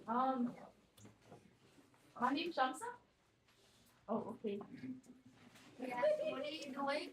Um, my name's Shamsa. Oh, okay. Yeah. What are you doing?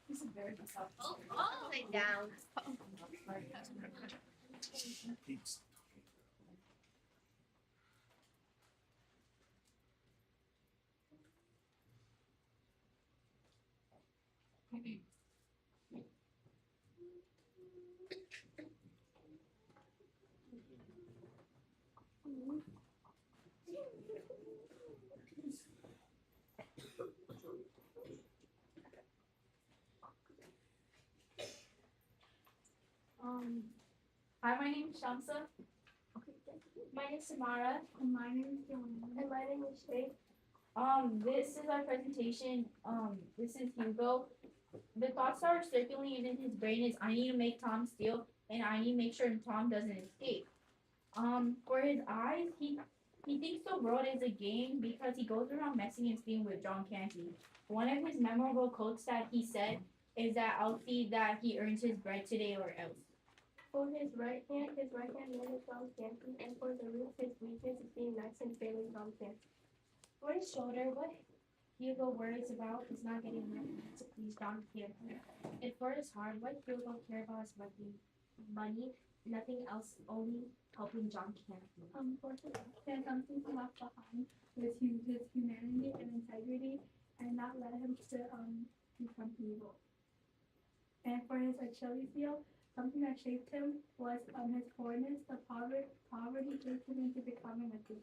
This is very tough. Upside down. Um, Hi, my name is Shamsa. My name is Samara. And my name is Joanna. And my name is Shay. This is our presentation. This is Hugo. The thoughts that are circulating in his brain is I need to make Tom steal and I need to make sure Tom doesn't escape. For his eyes, he thinks the world is a game because he goes around messing and stealing with John Canty. One of his memorable quotes that he said is that I'll see that he earns his bread today or else. For his right hand man is Tom Canty, and for the roof, his weakness is being nice and failing Tom Canty. For his shoulder, what Hugo worries about is not getting enough to please John Canty. And for his heart, what Hugo cares about is money, nothing else, only helping John Canty. For there's something he left behind with his humanity and integrity, and not let him to become evil. And for his Achilles heel, something that shaped him was his poorness. The poverty shaped him into becoming a thief.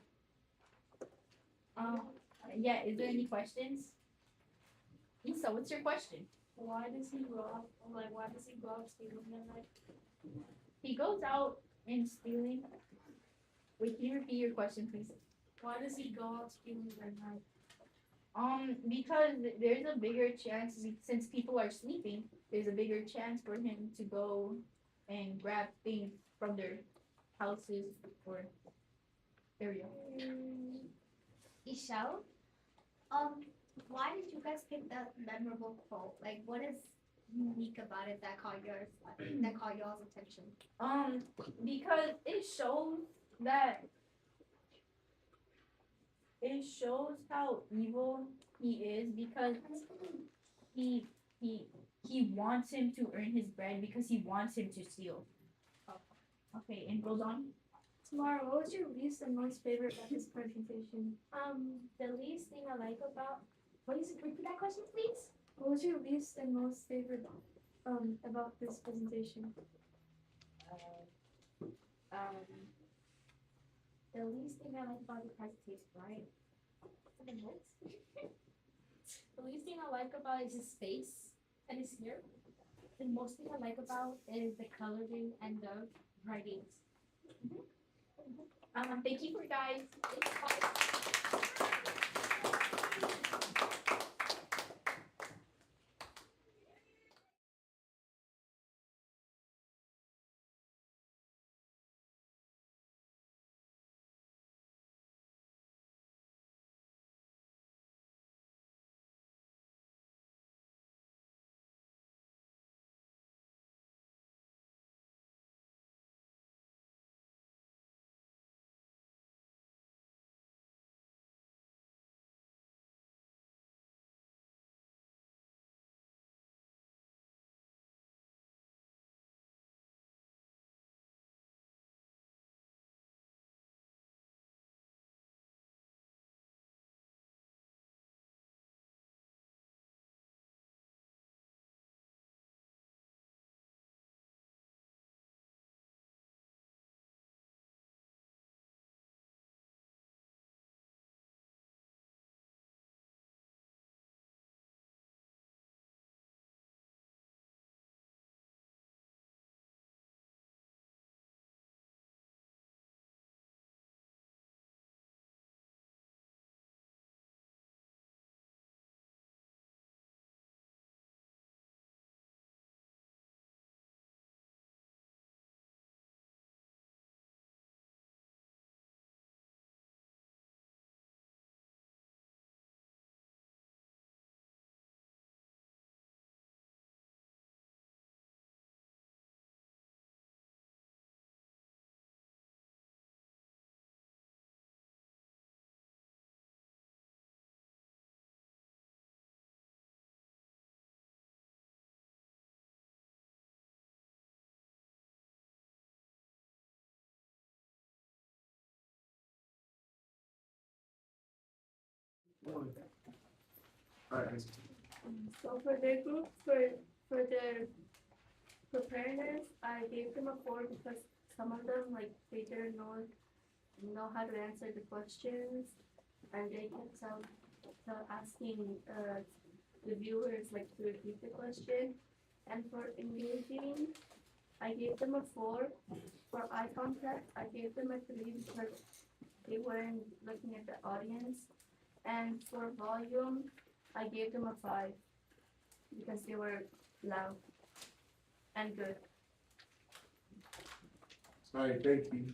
Yeah, is there any questions? Lisa, what's your question? Why does he grow up? Why does he grow up stealing at He goes out and stealing. Wait, can you repeat your question, please? Why does he go out stealing at night? Because there's a bigger chance since people are sleeping, there's a bigger chance for him to go and grab things from their houses or area. Ishel, why did you guys pick that memorable quote? Like, what is unique about it that caught y'all's attention? Because it shows how evil he is because he he wants him to earn his bread because he wants him to steal. Okay, and goes on. Tamara, what was your least and most favorite about this presentation? The least thing I like about please repeat that question, please. What was your least and most favorite about this presentation? The least thing I like about the presentation, right? The least thing I like about is his face and his hair. The most thing I like about is the coloring and the writings. Thank you for guys. Alright. So for their group, for their preparedness, I gave them a 4 because some of them like they didn't know how to answer the questions, and they kept asking the viewers like to repeat the question. And for engaging, I gave them a 4. For eye contact, I gave them a 3 because they weren't looking at the audience. And for volume, I gave them a 5 because they were loud and good. Alright, thank you.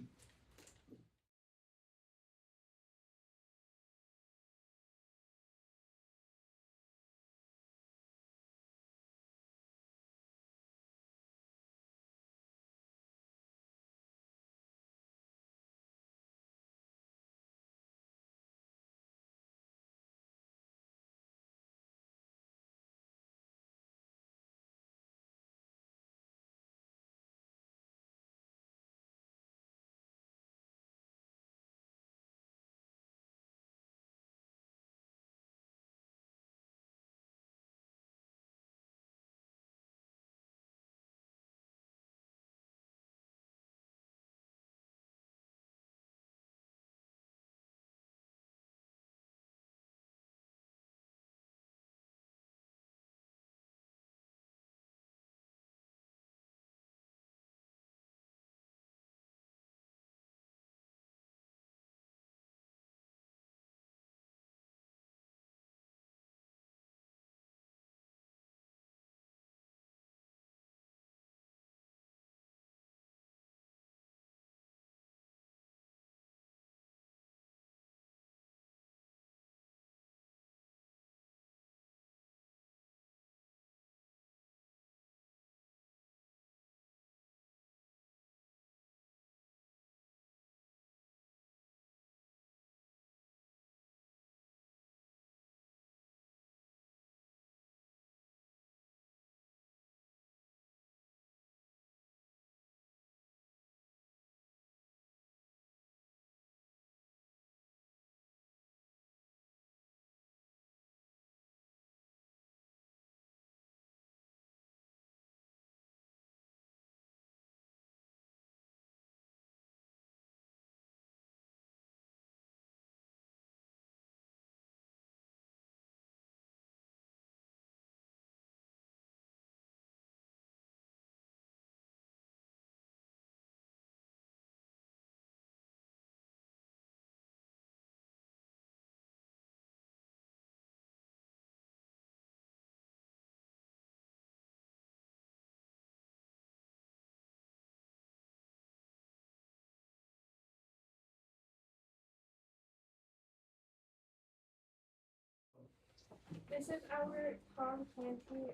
This is our Tom Clancy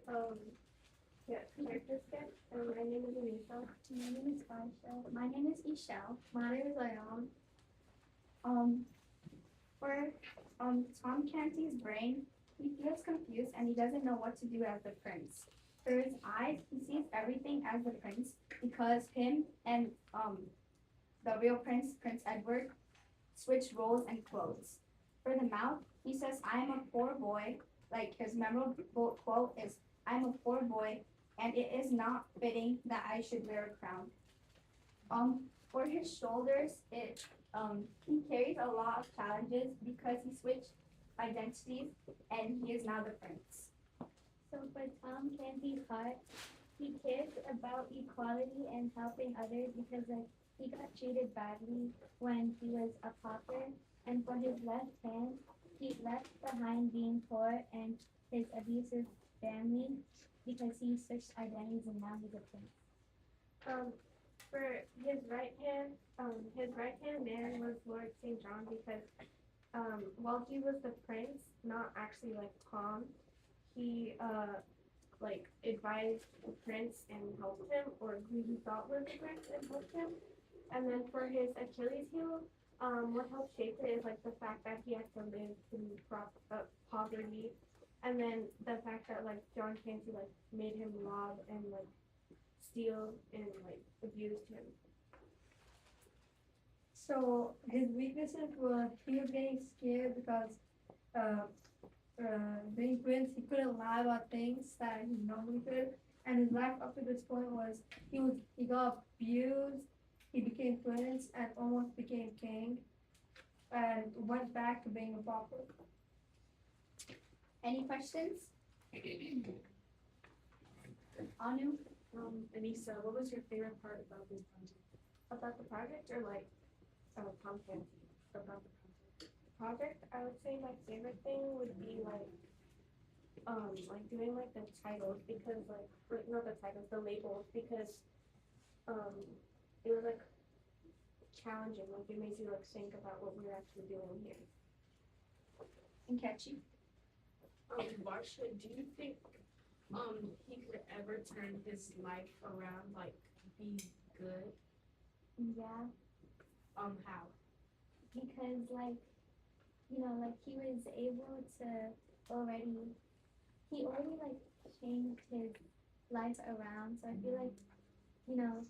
character sketch. My name is Anissa. My name is Aisha. My name is Ishel. My name is Ayan. For Tom Clancy's brain, he feels confused and he doesn't know what to do as the prince. For his eyes, he sees everything as the prince because him and the real prince, Prince Edward, switch roles and clothes. For the mouth, he says, "I am a poor boy." Like his memorable quote is, "I'm a poor boy, and it is not fitting that I should wear a crown." For his shoulders, he carries a lot of challenges because he switched identities and he is now the prince. So for Tom Clancy's heart, he cares about equality and helping others because like he got treated badly when he was a pauper. And for his left hand, he left behind being poor and his abusive family because he switched identities and now he's a prince. For his right hand man was Lord St. John because while he was the prince, not actually like Tom, he like advised the prince and helped him, or who he thought was the prince and helped him. And then for his Achilles heel, what helped shape it is like the fact that he had to live in poverty, and then the fact that like John Clancy like made him rob and like steal and like abused him. So his weaknesses were he was getting scared because being twins, he couldn't lie about things that he normally could. And his life up to this point was he got abused, he became twins and almost became king, and went back to being a pauper. Any questions? Anu? Anissa, what was your favorite part about this project? About the project or like Tom Clancy, about the project, I would say my favorite thing would be like doing like the titles because like or, not the titles, the labels because it was like challenging, like it makes you like think about what we're actually doing here. And Catchy? Varsha, do you think he could ever turn his life around, like be good? Yeah, How? because like like he was able to already he already like changed his life around, so I feel like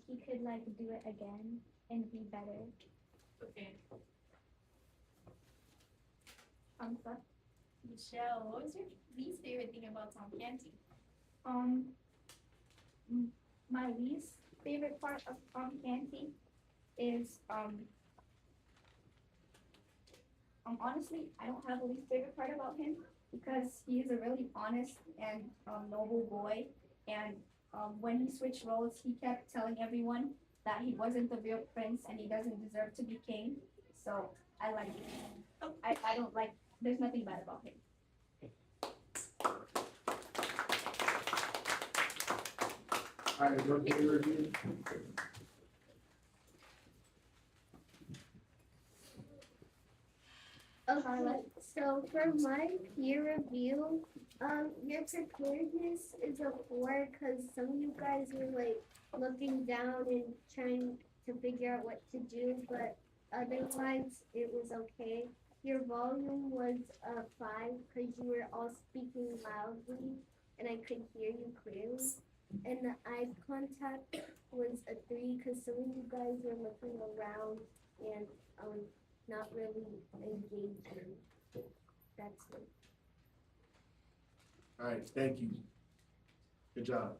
he could like do it again and be better. Okay. Hamza? Michelle, what was your least favorite thing about Tom Canty? My least favorite part of Tom Canty is honestly, I don't have a least favorite part about him because he is a really honest and noble boy. And when he switched roles, he kept telling everyone that he wasn't the real prince and he doesn't deserve to be king. So I like him. I don't like. There's nothing bad about him. All right, rookie review. Okay, so for my peer review, your preparedness is a 4 because some of you guys were like looking down and trying to figure out what to do, but otherwise it was okay. Your volume was a 5 because you were all speaking loudly and I could hear you clearly. And the eye contact was a 3 because some of you guys were looking around and not really engaging. That's it. All right, thank you. Good job.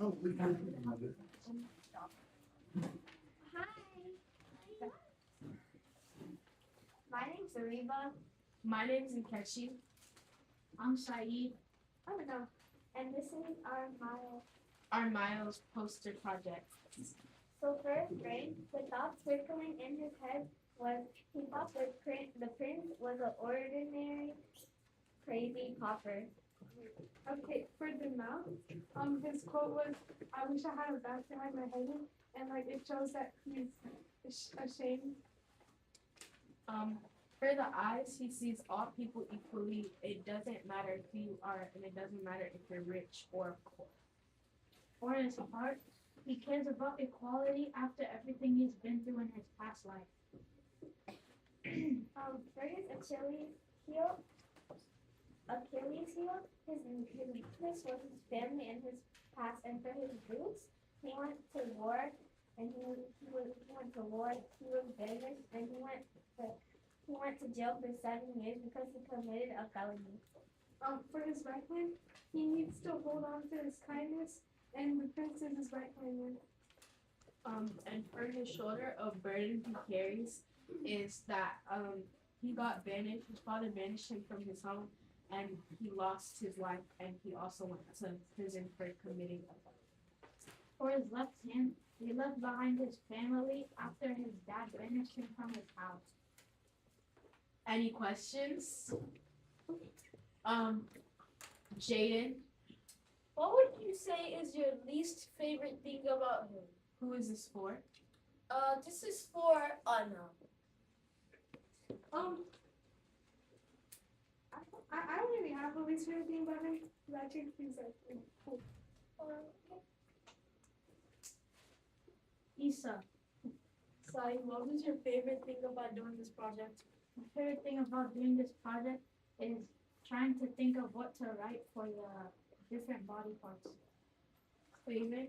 Oh, we got it. Hi. My name's Ariba. My name's Nkechi. I'm Saeed. Oh no. And this is our Maya. Our Miles poster project. So first grade, the thought circling in his head was he thought the prince was an ordinary crazy pauper. Okay, for the mouth, his quote was, "I wish I had a bag to hide my head in," and like it shows that he's ashamed. For the eyes, he sees all people equally. It doesn't matter who you are, and it doesn't matter if you're rich or poor. For his heart, he cares about equality after everything he's been through in his past life. For his Achilles heel, his weakness was his family and his past, and for his boots, he went to war, and he went to war. He was banished, and he went to jail for 7 years because he committed a felony. For his right hand, he needs to hold on to his kindness, and the prince is his right hand. And for his shoulder, a burden he carries is that he got banished. His father banished him from his home, and he lost his life, and he also went to prison for committing a felony. For his left hand, he left behind his family after his dad banished him from his house. Any questions? Jaden, What would you say is your least favorite thing about him? who is this for? This is for Anna. I don't really have a least favorite thing about him. I think he's like cool. Issa, Sai, what was your favorite thing about doing this project? my favorite thing about doing this project is trying to think of what to write for the different body parts. Steven,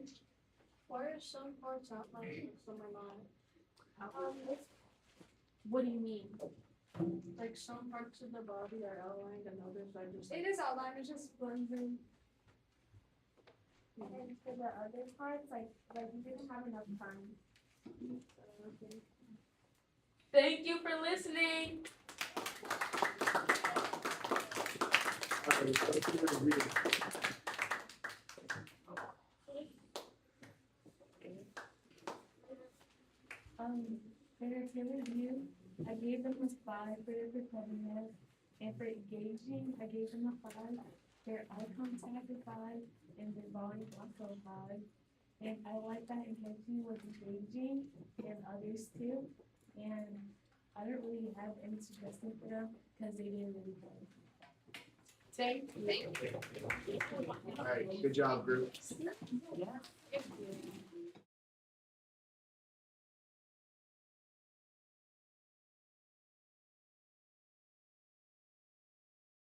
why are some parts outlined and some are not? What do you mean? Like some parts of the body are outlined and others are just. It is outlined, it just blends in. And for the other parts, like we didn't have enough time. Thank you for listening. All right, let's do a review. For their peer review, I gave them a 5 for their repetitiveness, and for engaging, I gave them a 5. Their eye contact a 5, and their volume also a 5. And I like that Nkechi was engaging, and others too. And I don't really have any suggestions for them because they didn't really play. Thank you. All right, good job, group. Yeah.